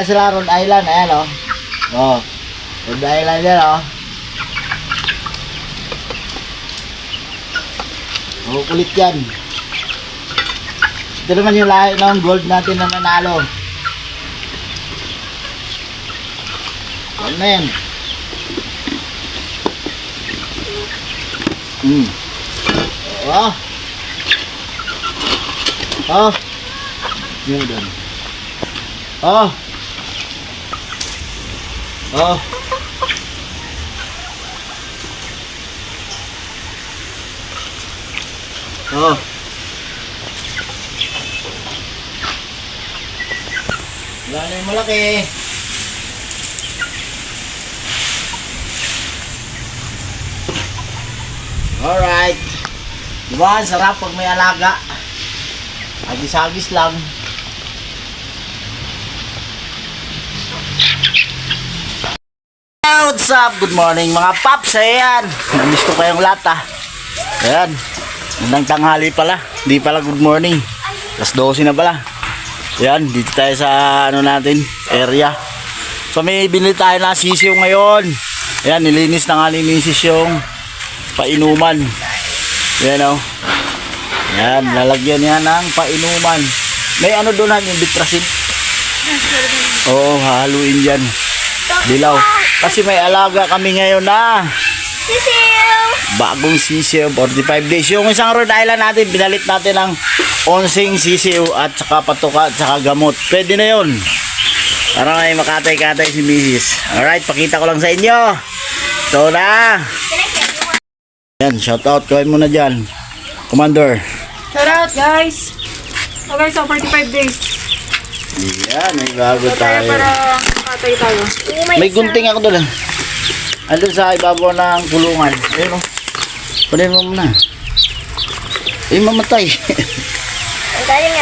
Pareha sila Rhode Island. Ayan o. Oh. Rhode Island yan o. Oh, kulit yan. Ito naman yung lahi ng gold natin na nanalo. Ano na yan? Oh. Oh. Yun doon. Oh. Oh. Oh. Wala na yung malaki. Alright. Diba? Ang sarap pag may alaga. Agis-agis lang. What's up? Good morning mga paps. Ayan. Namiss ko kayong lahat Ayan. Magandang tanghali pala. Di pala good morning. Alas 12 na pala. Ayan. Dito tayo sa natin area. So may binili tayo na sisiw ngayon. Ayan. Nilinis na nga ni misis yung painuman. Ayan o. Ayan. Lalagyan niya ng painuman. May ano doon yung bitrasin. Oo. Hahaluin dyan. Dilaw. Kasi may alaga kami ngayon na sisiw. Bagong sisiw. 45 days. Yung isang Rhode Island natin, binalit natin ng onsing sisiw at saka patuka at saka gamot. Pwede na yun. Para may makatay-katay si misis. Alright, pakita ko lang sa inyo. Ito na. Yan, shout out. Kawin mo na dyan. Commander. Shout out guys. Okay, so 45 days. Yan, may bago tayo. Para makatay tayo. May gunting ako doon. Andun sa ibabaw ng kulungan. Ayun o. Panin mo muna. Ay, mamatay.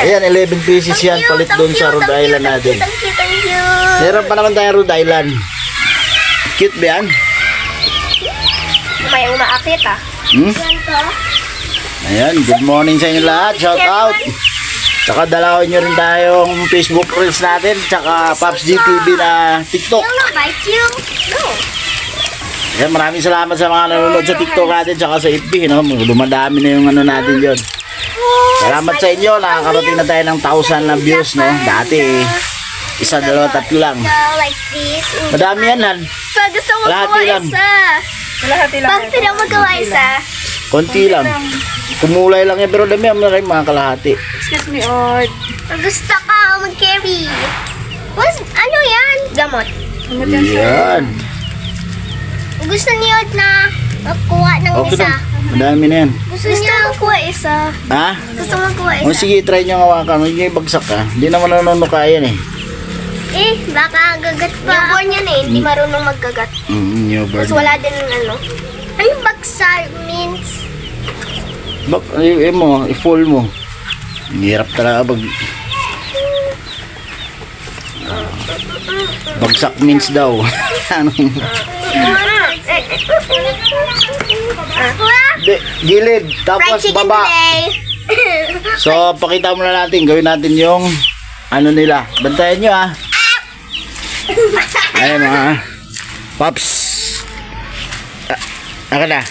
Ayan, 11 pieces yan. Palit doon sa Rhode Island natin. Meron pa naman tayo Rhode Island. Cute ba yan? May umaakit Ayan, good morning sa inyo lahat. Shout out. Tsaka dalawin nyo rin tayong Facebook reels natin. Tsaka Pops GTV na TikTok. Ayan, maraming salamat sa mga nanonood sa TikTok natin. Tsaka sa FB. No? Dumadami na yung ano natin yun. Salamat sa inyo. Nakakarating na tayo ng 1,000 na views. No? Dati isa, dalawa, tatlo lang. Madami yan Han. Gusto mo Kalahati gawa lang. isa. Kalahati lang. Bakit na magawa isa? Konti lang. Kumulay lang yan. Pero dami ang mga kalahati. Excuse me, Ord. Gusto ka mag-carry. Ano yan? Gamot. Yan. Gusto niyo na magkuha ng Okay isa. na. Madami na yan. Gusto niyo magkuha isa. Ha? Gusto magkuha O isa. sige, try nyo hawakan. Huwag nyo ibagsak ha. Hindi naman nanunuka yan eh. Baka gagat pa. Newborn yan hindi marunong maggagat. Newborn. Tapos wala din ano. Ano yung bagsar means? Bak, i-full mo. Hirap talaga bagsak means daw. Anong? Gilid. Tapos baba. So, pakita muna natin. Gawin natin yung ano nila. Bantayan nyo ha. Ayun mga Pops. Aka na.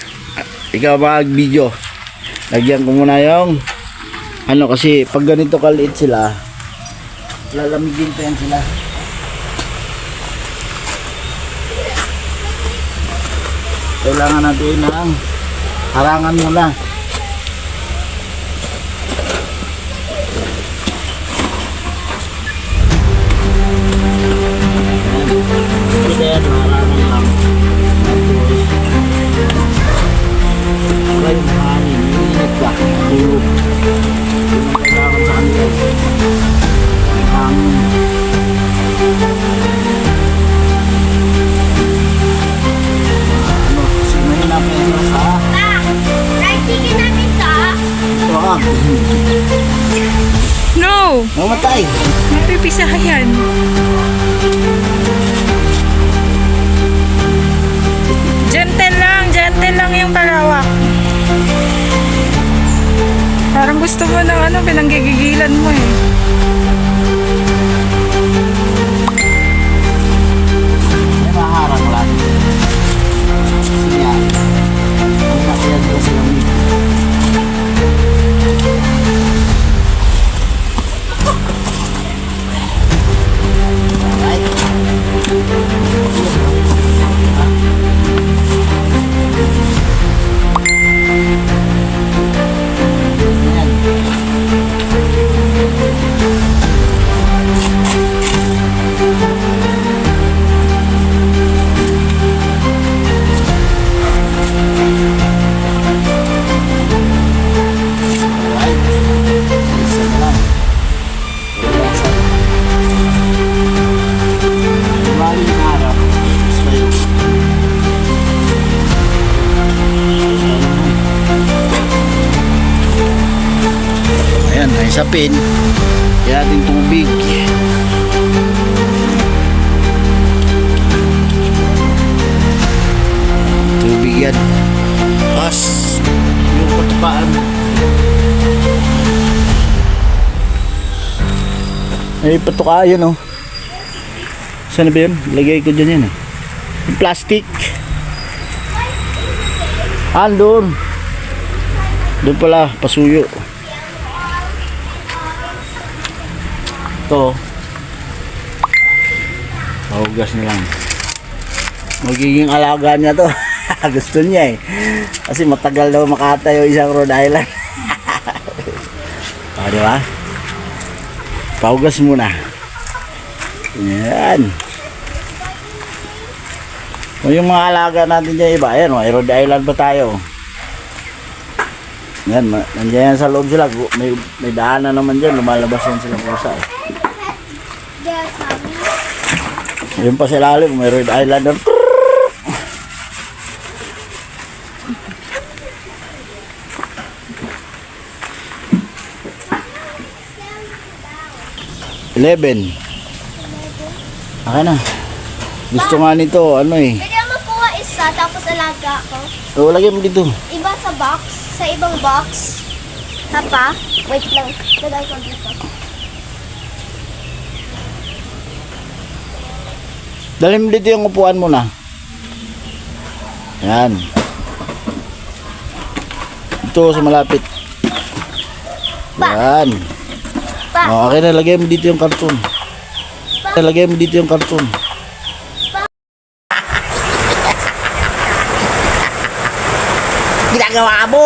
Ikaw mag-video. Lagyan ko muna yung ano kasi pag ganito kaliit sila lalamigin pa yan sila. Kailangan natin ng harangan muna. Kaya harangan lang. Tapos yung hangin, init ka, tulog. Yung kailangan sa kanila. Yung hangin. Kasi mahirap yung nasa. Right, tigil natin to. Ito ka. No! Mamatay. Mapipisa yan. Gentle lang yung kalawak. Parang gusto mo ng pinanggigigilan mo eh. sa lamig. Ayan, may sapin. Kaya ating tubig. Tubig yan. Pas. Yung patupaan. Ay, patuka yun oh. Saan na ba yun? Lagay ko dyan yan eh. Yung plastic. Andun. Doon pala, pasuyo. Ito. Mahugas na lang. Magiging alaga niya to. Gusto niya eh. Kasi matagal daw makatayo isang Rhode Island. Di ba? Pahugas muna. Yan. O yung mga alaga natin dyan iba, ayan, may Rhode Island pa tayo. Yan, nandiyan sa loob sila. May daanan naman dyan, lumalabas yan silang pusa. Yun pa sa ilalim, may Rhode Islander. $11. Okay na. Gusto nga nito, ano eh. Pwede mo makuha isa tapos alaga ko. O, lagyan mo dito. Iba sa box, sa ibang box. Papa, wait lang. Lagay ko dito. Dalhin mo dito yung upuan mo na. Yan. Ito sa malapit. Yan. Pa. O, okay na, lagay mo dito yung karton. Lagay mo dito yung karton. Ginagawa mo!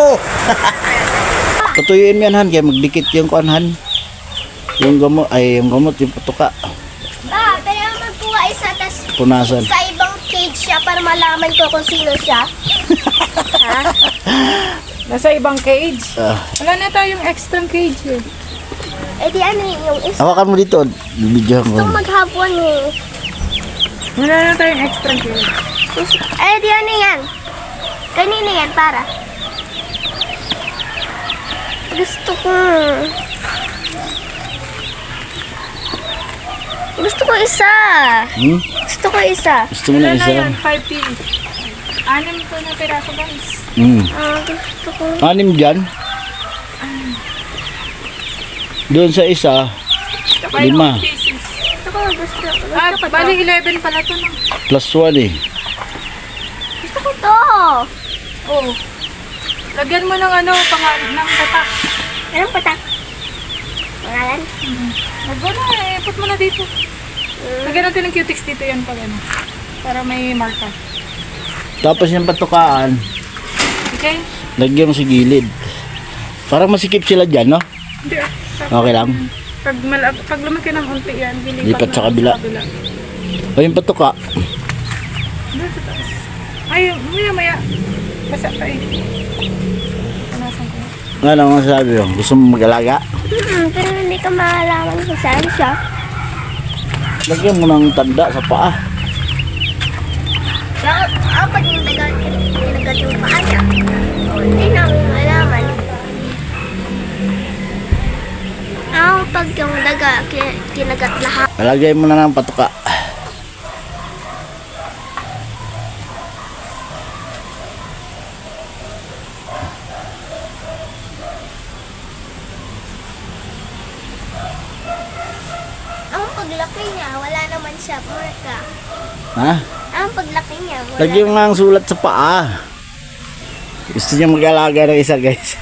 Tutuyuin mo yan, Han, kaya magdikit yung kuanhan. Yung gamot, yung patuka. Pa, pwede mo magkuha isa tas Punasan. sa ibang cage siya para malaman ko kung sino siya. Ha? Nasa ibang cage. Ah, Wala na tayong extra cage eh. Eh di ano yung isa. hawakan mo dito. Bibidyohan ko. Gusto maghapon eh. Wala na tayong extra cage. Eh di ano yan? Kanina yan para. Gusto ko. Gusto ko isa. Hmm? Gusto ko isa. Gusto mo Wala na na yun, isa? 5 piece. 6 po na piraso guys. Hmm. Gusto ko. 6 dyan. Doon sa isa, Saka 5. yung pieces. Gusto ko. Gusto ko. Ah, bali 11 pala to no. plus 1 eh. Gusto ko to. Oh. Lagyan mo ng ano, pangalan ng tatak. Anong patak? Pangalan? Lagyan na eh, put mo na dito. Lagyan natin ng cutix dito yan pag ano. Para may marka. Tapos yung patukaan, Okay? lagyan mo sa gilid. Parang masikip sila dyan, no? Hindi. Okay lang. Pag lumaki ng unti yan, Lipat sa kabila. O yung patuka, Doon sa taas. Ay, maya. Basa pa eh. Panasan ko. ano ang sabi mo? Gusto mo mag-alaga? Pero hindi ka maalaman kung saan siya. Lagyan mo ng tanda sa paa. Bakit? Pag yung kinagat yung paa niya. Hindi namin malaman. Pag yung daga, kinagat lahat. Lagay mo na ng patuka. Ang paglaki niya, wala naman siya marka. Ha? Ang paglaki niya, wala. Lagyan mo ng sulat sa paa. Gusto niya mag-alaga ng isa, guys.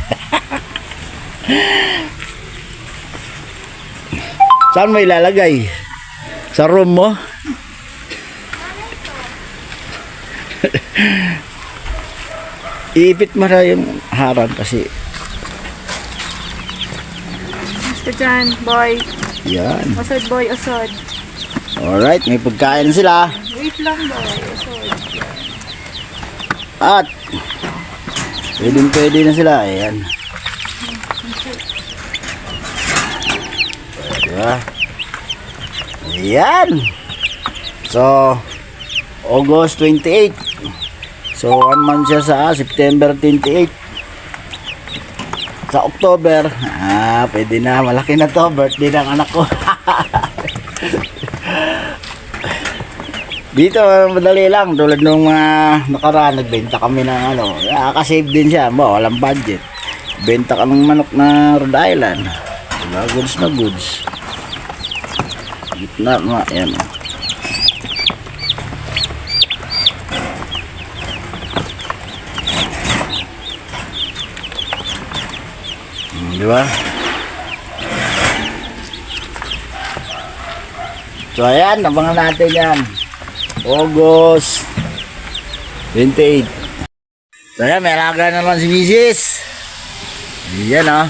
Saan mo ilalagay? Sa room mo? Iipit mo na yung harang kasi. Basta dyan, boy. Yan. Usod, boy, usod. Alright, may pagkain sila. Wait lang, boy. Usod. At pwede na sila. Ayan. Diba? Ayan. So, August 28. So, 1 month siya sa September 28. Sa October, pwede na. Malaki na to. Birthday ng anak ko. Dito, madali lang. Tulad nung nakaraan, nagbenta kami ng ano. Nakasave din siya. Walang budget. Benta ka ng manok na Rhode Island. Diba? Goods na goods. Gitna nga. Yan. Diba? So ayan, abangan natin yan. August 28. So ayan, may alaga naman si Mrs. Yan o.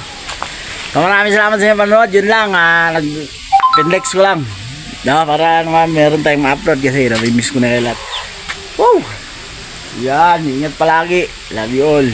So maraming salamat sa inyo panood. Yun lang, nag-pinlex ko lang. Para naman meron tayong ma-upload kasi nami-miss ko na yung lahat. Woo! Yan, ingat palagi. Love you all.